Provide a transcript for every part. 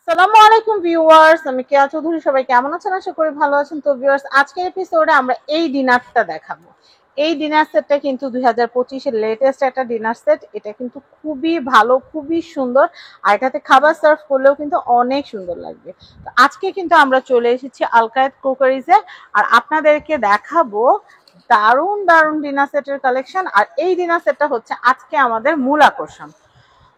আসসালামু আলাইকুম ভিউয়ার্স, আমি কেয়া চৌধুরী। সবাই কেমন আছেন? আশা করি ভালো আছেন। তো ভিউয়ার্স, আজকের এপিসোডে আমরা এই ডিনারটা দেখাবো। এই ডিনার সেটটা কিন্তু 2025 এর লেটেস্ট একটা ডিনার সেট। এটা কিন্তু খুবই ভালো, খুবই সুন্দর, আর এটাতে খাবার সার্ভ করলেও কিন্তু অনেক সুন্দর লাগবে। তো আজকে কিন্তু আমরা চলে এসেছি আলকায়েত ক্রোকারিজে, আর আপনাদেরকে দেখাবো দারুণ দারুণ ডিনার সেটের কালেকশন। আর এই ডিনার সেটটা হচ্ছে আজকে আমাদের মূল আকর্ষণ।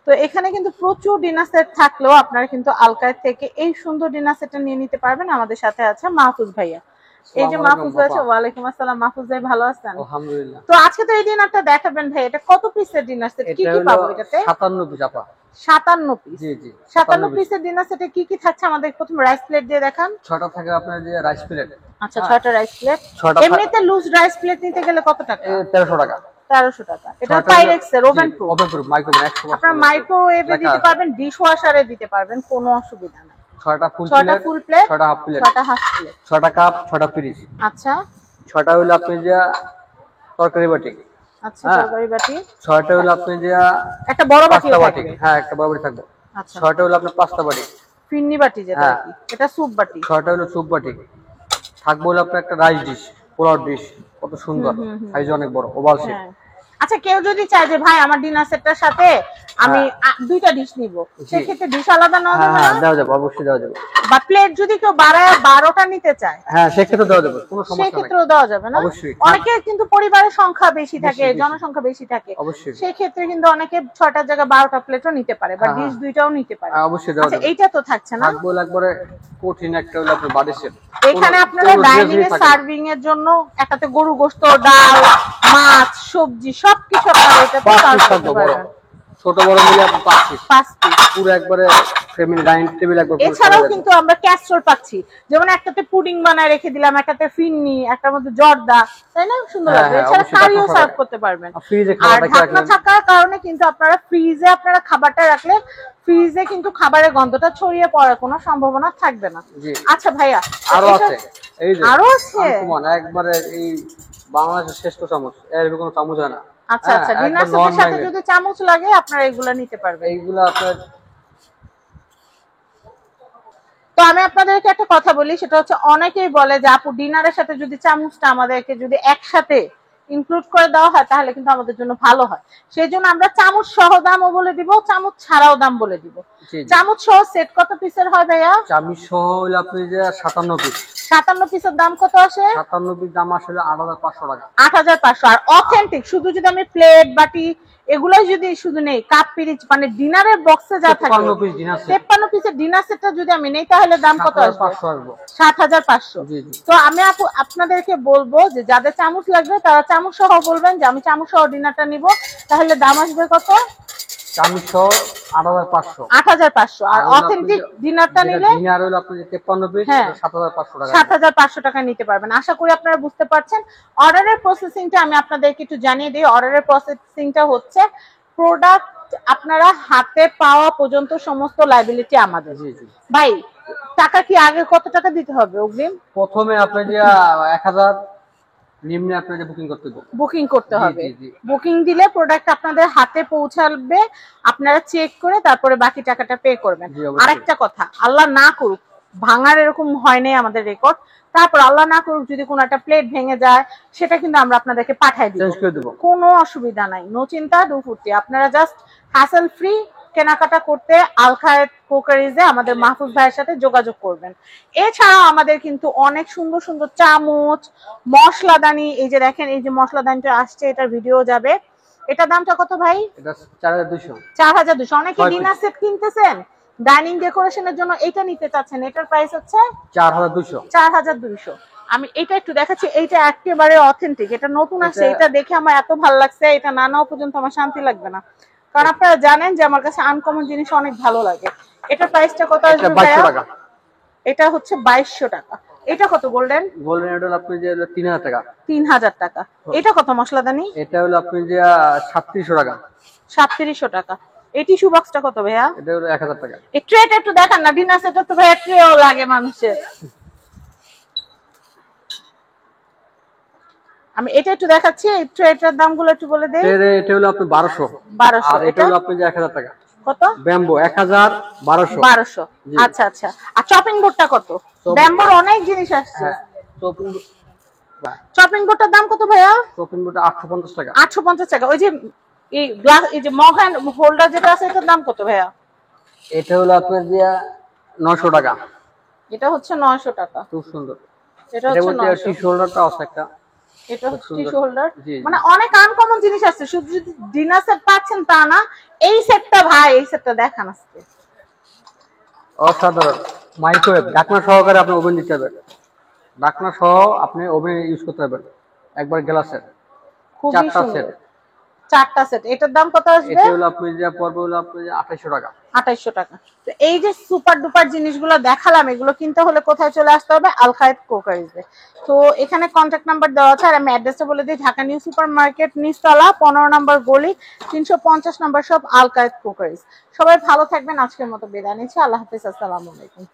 তো এখানে কিন্তু প্রচুর ডিনার সেট থাকলেও আপনারা কিন্তু আলকায়েত থেকে এই সুন্দর ডিনার সেটটা নিয়ে নিতে পারবেন। আমাদের সাথে আছে মাহফুজ ভাইয়া। এই যে মাহফুজ ভাই আছে। ওয়ালাইকুম আসসালাম। মাহফুজ ভাই ভালো আছেন? আলহামদুলিল্লাহ। তো আজকে তো এই ডিনারটা দেখাবেন ভাই। এটা কত পিসের ডিনার সেট? কি কি পাবো এটাতে? 57 পিস আপা। 57 পিস। জি জি, 57 পিসের ডিনার সেটে কি কি থাকছে আমাদের প্রথম রাইস প্লেট দিয়ে দেখান। 6টা থাকে আপনার যে রাইস প্লেট। আচ্ছা, 6টা রাইস প্লেট। এমনিতে লুজ রাইস প্লেট নিতে গেলে কত টাকা? 1300 টাকা। 1300 টাকা। এটা পাইরেক্স এর oven proof. Oven proof, microwave 100 watt. আপনারা মাইক্রোওয়েভে দিতে পারবেন, ডিশ ওয়াশারে দিতে পারবেন, কোনো অসুবিধা নাই। 6টা ফুল প্লেট, 6টা হাফ প্লেট, 6টা হাফ প্লেট, 6টা কাপ, 6টা ফ্রিজ। আচ্ছা 6টা হলো আপনি যে তরকারি বাটি। আচ্ছা, তরকারি বাটি। 6টা হলো আপনি যে একটা বড় বাটি থাকবে। থাকবে। হ্যাঁ, একটা বড় বাটি থাকবে। আচ্ছা, 6টা হলো আপনার পাস্তা বাটি। ফিন্নি বাটি যেটা আর কি, এটা স্যুপ বাটি। 6টা হলো স্যুপ বাটি। থাকবে হলো আপনার একটা রাইস ডিশ, পোলাও ডিশ। কত সুন্দর, সাইজ অনেক বড়, ওভাল শেপ। আচ্ছা, কেউ যদি চায় যে ভাই আমার ডিনার সেটটার সাথে আমি দুইটা ডিশ নিব, সেক্ষেত্রে ডিশ আলাদা নেওয়া যাবে না? হ্যাঁ, দেওয়া যাবে, অবশ্যই দেওয়া যাবে। বা প্লেট যদি কেউ বাড়ায় 12টা নিতে চায়, হ্যাঁ সেক্ষেত্রে দেওয়া যাবে, কোনো সমস্যা নাই। সেক্ষেত্রেও দেওয়া যাবে না? অবশ্যই। অনেকে কিন্তু পরিবারের সংখ্যা বেশি থাকে, জনসংখ্যা বেশি থাকে, অবশ্যই। সেক্ষেত্রে কিন্তু অনেকে 6টার জায়গায় 12টা প্লেটও নিতে পারে, বা ডিশ দুইটাও নিতে পারে। অবশ্যই দেওয়া যাবে। এইটা তো থাকছে না? থাকবে একবারে কঠিন একটা হলো আপনার বাড়ি সেট। এখানে আপনারা ডাইনিং এ সার্ভিং এর জন্য একটাতে গরু গোশত, ডাল, মাছ, সবজি সবকিছু আপনারা এটাতে সার্ভ করতে পারবেন। ছোট বড় মিলে আপনি 5 পিস পুরো একবারে ফ্যামিলি ডাইনিং টেবিল একবার। এছাড়াও কিন্তু আমরা ক্যাসরোল পাচ্ছি, যেমন একটাতে পুডিং বানায় রেখে দিলাম, একটাতে ফিন্নি, একটার মধ্যে জর্দা, তাই না? সুন্দর লাগবে। এছাড়া কারিও সার্ভ করতে পারবেন। আর ঢাকনা থাকার কারণে কিন্তু আপনারা ফ্রিজে আপনারা খাবারটা রাখলে ফ্রিজে কিন্তু খাবারের গন্ধটা ছড়িয়ে পড়ার কোনো সম্ভাবনা থাকবে না। আচ্ছা ভাইয়া, আরো আছে, এই যে আরো আছে একবারে এই বাংলাদেশের শ্রেষ্ঠ চামচ, এর কোনো চামচ হয় না। আচ্ছা আচ্ছা, ডিনার সেটের সাথে যদি চামচ লাগে আপনারা এগুলা নিতে পারবেন। এইগুলা আপনার। তো আমি আপনাদেরকে একটা কথা বলি, সেটা হচ্ছে অনেকেই বলে যে আপু ডিনারের সাথে যদি চামচটা আমাদেরকে যদি একসাথে ইনক্লুড করে দেওয়া হয় তাহলে কিন্তু আমাদের জন্য ভালো হয়। সেই জন্য আমরা চামচ সহ দামও বলে দিব, চামচ ছাড়াও দাম বলে দিব। চামচ সহ সেট কত পিসের হয় ভাইয়া? চামচ সহ হলো আপনি যে 57 পিস। 57 পিসের দাম কত আসে? 57 পিস দাম আসলে 8500 টাকা। 8500। আর অথেন্টিক শুধু যদি আমি প্লেট বাটি এগুলাই যদি শুধু নেই, কাপ পিরিচ মানে ডিনারের বক্সে যা থাকে 53 পিসের ডিনার সেটটা যদি আমি নেই তাহলে দাম কত আসবে? 7500। তো আমি আপনাদেরকে বলবো যে যাদের চামচ লাগবে তারা চামচ সহ বলবেন যে আমি চামচ সহ ডিনারটা নিব, তাহলে দাম আসবে কত? চামচ সহ 8500। আর অথেন্টিক ডিনারটা নিলে ডিনার হলো আপনি 53 পিস 7500 টাকা। 7500 টাকা নিতে পারবেন। আশা করি আপনারা বুঝতে পারছেন। অর্ডারের প্রসেসিংটা আমি আপনাদেরকে একটু জানিয়ে দিই। অর্ডারের প্রসেসিংটা হচ্ছে প্রোডাক্ট আপনারা হাতে পাওয়া পর্যন্ত সমস্ত লায়াবিলিটি আমাদের। ভাই, টাকা কি আগে কত টাকা দিতে হবে অগ্রিম? প্রথমে আপনি যে 1000 নিম্নে আপনাকে বুকিং করতে হবে। বুকিং দিলে প্রোডাক্ট আপনাদের হাতে পৌঁছাবে, আপনারা চেক করে তারপরে বাকি টাকাটা পে করবেন। আরেকটা কথা, আল্লাহ না করুক ভাঙার এরকম হয় নাই আমাদের রেকর্ড, তারপর আল্লাহ না করুক যদি কোনো একটা প্লেট ভেঙে যায় সেটা কিন্তু আমরা আপনাদেরকে পাঠিয়ে দিব, কোনো অসুবিধা নাই। নো চিন্তা ডু ফুর্তি। আপনারা জাস্ট হ্যাসেল ফ্রি কেনাকাটা করতে আলকায়েত ক্রোকারিজে আমাদের মাহফুজ ভাইয়ের সাথে যোগাযোগ করবেন। এছাড়াও আমাদের কিন্তু অনেক সুন্দর সুন্দর চামচ, মশলাদানি, এই যে দেখেন এই যে মশলাদানিটা আসছে, এটার ভিডিও যাবে। এটা দামটা কত ভাই? এটা 4200। 4200। অনেকে ডিনার সেট কিনতেছেন ডাইনিং ডেকোরেশনের জন্য, এটা নিতে চাচ্ছেন, এটার প্রাইস হচ্ছে 4200। 4200। আমি এটা একটু দেখাচ্ছি, এইটা একেবারে অথেন্টিক, এটা নতুন আসছে, এটা দেখে আমার এত ভালো লাগছে, এটা না নেওয়া পর্যন্ত আমার শান্তি লাগবে না, কারণ আপনারা জানেন যে আমার কাছে আনকমন জিনিস অনেক ভালো লাগে। এটার প্রাইসটা কত আসবে? 2200 টাকা। এটা হচ্ছে 2200 টাকা। এটা কত গোল্ডেন? গোল্ডেন এটা আপনি যে 3000 টাকা। 3000 টাকা। এটা কত মশলাদানি? এটা হলো আপনি যে 3700 টাকা। 3700 টাকা। এই টিস্যু বক্সটা কত ভাইয়া? এটা হলো 1000 টাকা। এই ট্রেটা একটু দেখান না, ডিনার সেটটা তো ভাইয়া ট্রেও লাগে মানুষের। আমি এটা একটু দেখাচ্ছি, এই ট্রেটার দামগুলো একটু বলে দেই। এটা হলো আপনি 1200। আর এটা হলো আপনি যে 1000 টাকা। কত কত? ব্যাম্বো 1000 1200। 1200। জি। আচ্ছা আচ্ছা। আর চপিং বোর্ডটা কত? ব্যাম্বোর অনেক জিনিস আসছে। হ্যাঁ, চপিং চপিং বোর্ডটার দাম কত ভাইয়া? চপিং বোর্ডটা 850 টাকা। 850 টাকা। ওই যে এই গ্লাস, এই যে মগ হ্যান্ড হোল্ডার যেটা আছে এটার দাম কত ভাইয়া? এটা হলো আপনার দিয়া 900 টাকা। এটা হচ্ছে 900 টাকা। খুব সুন্দর। এটা এটা হচ্ছে বলতে 900। টিস্যু হোল্ডারটা আছে একটা। এটা খুব হচ্ছে সুন্দর। Tissue holder. জি, জি। মানে অনেক আনকমন জিনিস আছে, শুধু যদি ডিনার সেট পাচ্ছেন তা না, এই সেটটা ভাই, এই সেটটা দেখান আজকে। অসাধারণ। মাইক্রোওয়েভ ঢাকনা সহকারে আপনি ওভেন দিতে পারবেন। ঢাকনা সহ আপনি ওভেন ইউজ করতে পারবেন। একবার গ্লাসের খুবই 4টা সেট। সুন্দর। 4টা সেট। এটার দাম কত আসবে? এটা হলো আপনি যে পড়বে হলো আপনি 2800 টাকা। 2800 টাকা। তো এই যে সুপার ডুপার জিনিসগুলো দেখালাম, এগুলো কিনতে হলে কোথায় চলে আসতে হবে? আল খায়ের ক্রোকারিজে। তো এখানে কন্ট্যাক্ট নাম্বার দেওয়া আছে, আর আমি অ্যাড্রেসটা বলে দিই, ঢাকা নিউ সুপার মার্কেট নিচতলা 15 নম্বর গলি 350 নম্বর শপ আল খায়ের ক্রোকারিজ। সবাই ভালো থাকবেন, আজকের মতো বিদায় নিচ্ছি। আল্লাহ হাফেজ, আসসালামু আলাইকুম।